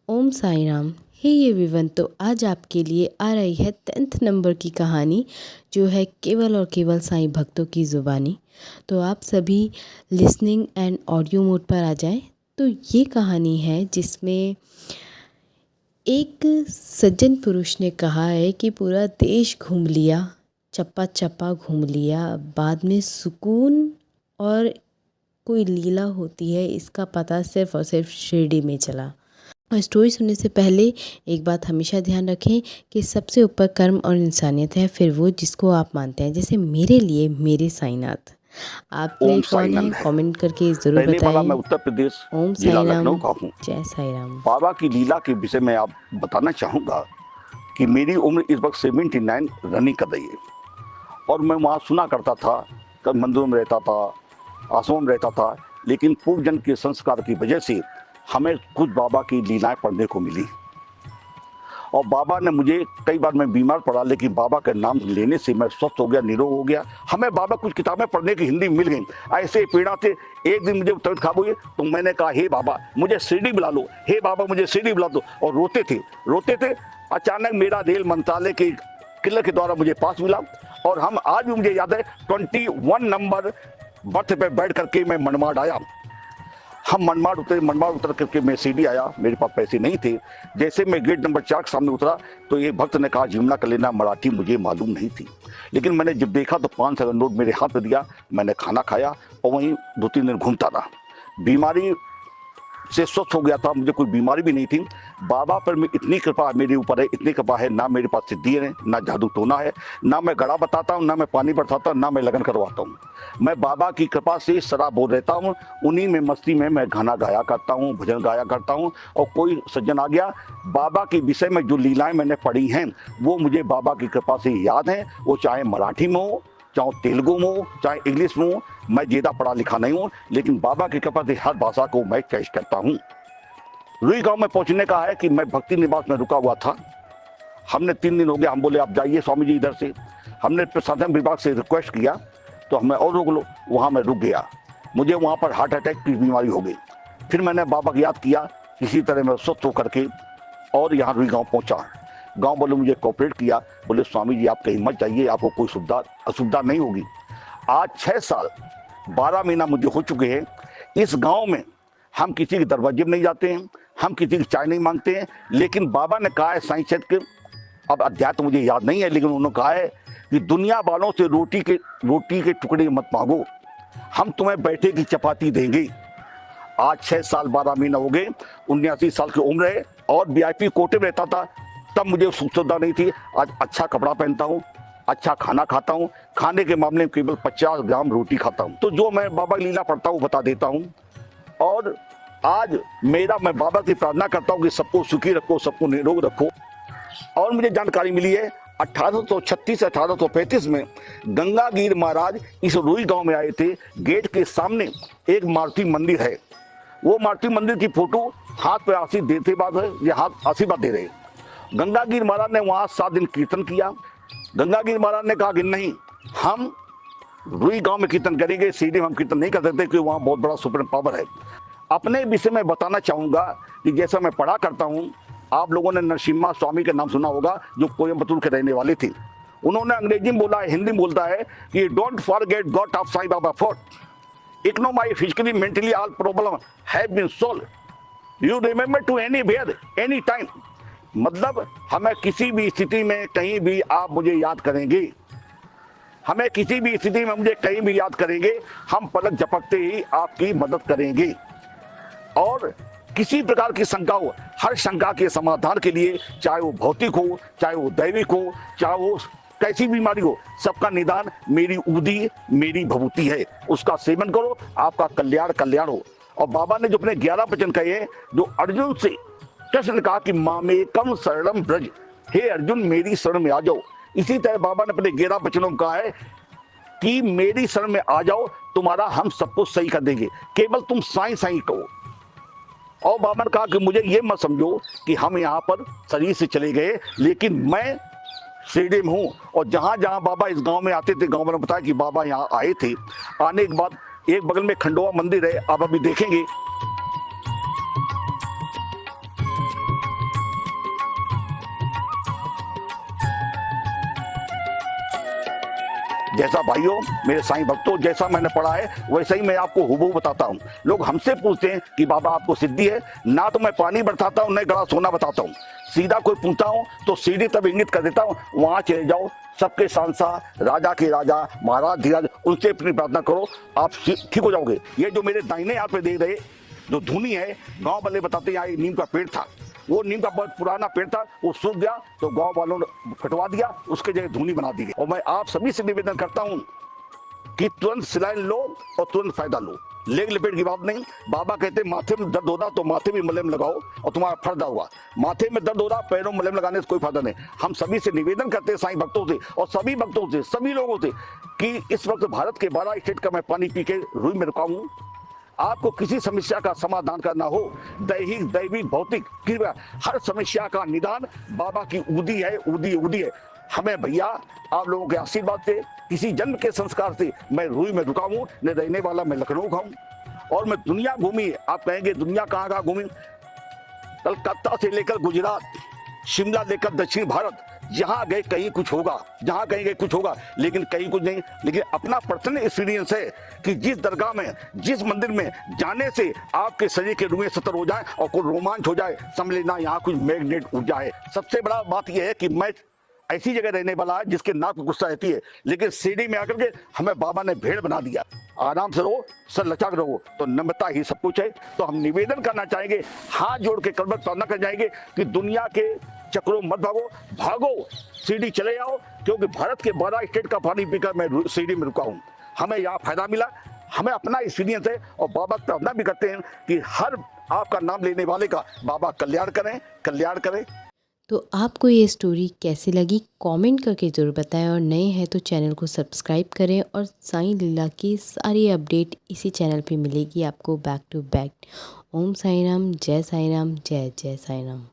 ओम साई राम। हे ये विवन, तो आज आपके लिए आ रही है 10th नंबर की कहानी, जो है केवल और केवल साईं भक्तों की ज़ुबानी। तो आप सभी लिसनिंग एंड ऑडियो मोड पर आ जाएं। तो ये कहानी है जिसमें एक सज्जन पुरुष ने कहा है कि पूरा देश घूम लिया, चप्पा चप्पा घूम लिया, बाद में सुकून और कोई लीला होती है इसका पता सिर्फ़ और सिर्फ शिरडी में चला। और स्टोरी सुनने से पहले एक बात हमेशा ध्यान रखें कि सबसे ऊपर कर्म और इंसानियत है, फिर वो जिसको आप मानते हैं। जैसे मेरे लिए मेरे साईनाथ। आपने ओम कौन है? साईनंद है। कमेंट करके ज़रूर रहने वाला मैं बताएं। उत्तर प्रदेश ओम जिला साई राम। लखनऊ का हूँ। जय साई राम। बाबा की लीला के विषय में आप बताना चाहूँगा कि मेरी उम्र इस वक्त 79 रनिंग कर रही है और मैं वहाँ सुना करता था, कभी मंदिरों में रहता था, आश्रमों में रहता था, लेकिन पूर्वजन के संस्कार की वजह से हमें कुछ बाबा की लीलाएं पढ़ने को मिली और बाबा ने मुझे, कई बार मैं बीमार पड़ा लेकिन बाबा का नाम लेने से मैं स्वस्थ हो गया, निरोग हो गया। हमें बाबा कुछ किताबें पढ़ने की हिंदी मिल गई, ऐसे पीड़ा थे। एक दिन मुझे तबीयत खराब हुई तो मैंने कहा, हे बाबा मुझे शिरडी बुला लो, हे बाबा मुझे शिरडी बुला दो। और रोते थे। अचानक मेरा रेल मंत्रालय के किले के द्वारा मुझे पास मिला और हम आज भी, मुझे याद है, 21 नंबर बर्थ पे बैठ करके मैं मनमाड आया। हम मनमाड उतर करके मैं सीढ़ी आया। मेरे पास पैसे नहीं थे। जैसे मैं गेट नंबर 4 के सामने उतरा तो एक भक्त ने कहा, जिमना कर लेना। मराठी मुझे मालूम नहीं थी, लेकिन मैंने जब देखा तो 500 का नोट मेरे हाथ में दिया। मैंने खाना खाया और वहीं 2-3 दिन घूमता रहा। बीमारी से स्वस्थ हो गया था, मुझे कोई बीमारी भी नहीं थी। बाबा पर में इतनी कृपा मेरे ऊपर है, इतनी कृपा है, ना मेरे पास सिद्धि है, ना जादू टोना है, ना मैं गड़ा बताता हूँ, ना मैं पानी बरसाता हूँ, ना मैं लगन करवाता हूँ। मैं बाबा की कृपा से सदा बोल रहता हूँ। उन्हीं में मस्ती में मैं गाना गाया करता हूँ, भजन गाया करता हूँ। और कोई सज्जन आ गया, बाबा के विषय में जो लीलाएं मैंने पढ़ी हैं वो मुझे बाबा की कृपा से याद हैं। वो चाहे मराठी में हो, चाहे तेलुगु में हो, चाहे इंग्लिश में हो। मैं ज़्यादा पढ़ा लिखा नहीं हूँ, लेकिन बाबा की कृपा से हर भाषा को मैं कैच करता हूँ। रुई गांव में पहुंचने का है कि मैं भक्ति निवास में रुका हुआ था। हमने 3 दिन हो गया, हम बोले आप जाइए स्वामी जी इधर से। हमने प्रशासन विभाग से रिक्वेस्ट किया तो हमें और रोक लो। वहाँ मैं रुक गया। मुझे वहाँ पर हार्ट अटैक की बीमारी हो गई। फिर मैंने बाबा को याद किया, किसी तरह मैं स्वस्थ होकर के और यहाँ रुई गाँव पहुँचा। गाँव वालों मुझे कोऑपरेट किया, बोले स्वामी जी आप कहीं मत जाइए, आपको कोई असुविधा नहीं होगी। आज 6 साल 12 महीना मुझे हो चुके हैं। इस गांव में हम किसी के दरवाजे में नहीं जाते हैं, हम किसी की चाय नहीं मांगते हैं, लेकिन बाबा ने कहा है साईं चैत के, अब अध्याय तो मुझे याद नहीं है, लेकिन उन्होंने कहा है कि दुनिया वालों से रोटी के टुकड़े मत मांगो, हम तुम्हें बैठे की चपाती देंगे। आज 6 साल 12 महीना हो गए, 79 साल की उम्र है और VIP कोटे में रहता था, तब मुझे सुख सुविधा नहीं थी। आज अच्छा कपड़ा पहनता हूँ, अच्छा खाना खाता हूँ। खाने के मामले में केवल 50 ग्राम रोटी खाता हूँ। तो जो मैं बाबा की लीला पढ़ता हूँ बता देता हूँ। और आज मैं बाबा की प्रार्थना करता हूँ कि सबको सुखी रखो, सबको निरोग रखो। और मुझे जानकारी मिली है 1836 से 1835 में गंगागीर महाराज इस रुई गांव में आए थे। गेट के सामने एक मारुति मंदिर है। वो मारुति मंदिर की फोटो हाथ पे आशीर्वाद दे रहे। गंगागीर महाराज ने वहाँ 7 दिन कीर्तन किया। गंगागीर महाराज ने कहा कि नहीं, हम रुई गांव में कीर्तन करेंगे, सीढ़ी में हम कीर्तन नहीं कर सकते क्योंकि वहाँ बहुत बड़ा सुप्रीम पावर है। अपने विषय में बताना चाहूँगा कि जैसा मैं पढ़ा करता हूँ, आप लोगों ने नरसिम्हा स्वामी का नाम सुना होगा, जो कोयम्बतूर के रहने वाले थे। उन्होंने अंग्रेजी में बोला है, हिंदी में बोलता है कि don't forget God of Sai Baba for ignore my physically mentally all problem have been solve you remember to anywhere any time. मतलब हमें किसी भी स्थिति में कहीं भी आप मुझे याद करेंगे, हमें किसी भी स्थिति में मुझे कहीं भी याद करेंगे, हम पलक झपकते ही आपकी मदद करेंगे। और किसी प्रकार की शंका हो, हर शंका के समाधान के लिए, चाहे वो भौतिक हो, चाहे वो दैविक हो, चाहे वो कैसी बीमारी हो, सबका निदान मेरी उदी, मेरी भभूति है। उसका सेवन करो, आपका कल्याण हो। और बाबा ने जो अपने 11 वचन कहे, जो अर्जुन से कृष्ण ने कहा कि मामेकम शरणम ब्रज, हे अर्जुन मेरी शरण में आ जाओ। इसी तरह बाबा ने अपने 11 वचनों में कहा है कि मेरी शरण में आ जाओ, तुम्हारा हम सब कुछ सही कर देंगे, केवल तुम साईं साईं कहो। और बाबा ने कहा कि मुझे ये मत समझो कि हम यहाँ पर शरीर से चले गए, लेकिन मैं शिरडी में हूँ। और जहाँ जहाँ बाबा इस गांव में आते थे, गांव वालों ने बताया कि बाबा यहाँ आए थे। आने के बाद एक बगल में खंडोवा मंदिर है, आप अभी देखेंगे। जैसा भाइयों मेरे साईं भक्तों, जैसा मैंने पढ़ा है वैसा ही मैं आपको हूबहू बताता हूँ। लोग हमसे पूछते हैं कि बाबा आपको सिद्धि है, ना तो मैं पानी बरसाता हूँ, न गड़ा सोना बताता हूँ। सीधा कोई पूछता हूँ तो सीढ़ी तब इंगित कर देता हूँ, वहां चले जाओ, सबके सांसा, राजा के राजा, महाराज धीराज, उनसे अपनी प्रार्थना करो, आप ठीक हो जाओगे। ये जो मेरे दाहिने हाथ पे देख रहे जो धुनी है, गांव वाले बताते हैं यहाँ नीम का पेड़ था, वो नीम का बहुत पुराना पेड़ था, वो सूख गया तो गांव वालों ने कटवा दिया, उसके जगह धुनी बना दी गई। और मैं आप सभी से निवेदन करता हूँ कि तुरंत सिलाइन लो और तुरंत फायदा लो, लेग लपेट की बात नहीं। बाबा कहते माथे में दर्द हो रहा तो माथे में मलहम लगाओ और तुम्हारा फायदा होगा। माथे में दर्द हो रहा, पैरों में मलहम लगाने से कोई फायदा नहीं। हम सभी से निवेदन करते हैं साईं भक्तों से और सभी भक्तों से, सभी लोगों से, कि इस वक्त भारत के 12 स्टेट का मैं पानी पी के रूई में रुका हूँ। आपको किसी समस्या का समाधान करना हो, दैहिक दैविक भौतिक कृपया हर समस्या का निदान बाबा की उदी है, उदी है। हमें भैया आप लोगों के आशीर्वाद से, किसी जन्म के संस्कार से मैं रूई में रुका हूँ, न रहने वाला मैं लखनऊ का हूँ। और मैं दुनिया घूमी, आप कहेंगे दुनिया कहाँ घूमी, कलकत्ता से लेकर गुजरात, शिमला लेकर दक्षिण भारत, जहां गए कहीं कुछ होगा, जहां कहीं गए कुछ होगा, लेकिन कहीं कुछ नहीं। लेकिन अपना पर्सनल एक्सपीरियंस है कि जिस दरगाह में, जिस मंदिर में जाने से आपके शरीर के रुएं सतर हो जाए और कोई रोमांच हो जाए, समझ लेना यहाँ कुछ मैग्नेट ऊर्जा है। सबसे बड़ा बात यह है कि मैं ऐसी जगह रहने वाला है जिसके नाक में गुस्सा रहती है, लेकिन सीढ़ी में आकर के हमें बाबा ने भेड़ बना दिया। आराम से रहो, सर लचक रहो, तो नम्रता ही सब कुछ है। तो हम निवेदन करना चाहेंगे, हाथ जोड़ के कलमत प्रार्थना कर जाएंगे कि दुनिया के चक्रों मत भागो, सीढ़ी चले आओ, क्योंकि भारत के 12 स्टेट का पानी पीकर मैं सीढ़ी में रुका हूँ। हमें यहाँ फायदा मिला, हमें अपना एक्सपीरियंस है और बाबा प्रार्थना भी करते हैं कि हर आपका नाम लेने वाले का बाबा कल्याण करें। तो आपको ये स्टोरी कैसी लगी कमेंट करके ज़रूर बताएं, और नए हैं तो चैनल को सब्सक्राइब करें। और साईं लीला की सारी अपडेट इसी चैनल पे मिलेगी आपको back to back. Om Sai Ram, जय साईं राम, जय जय साईं राम।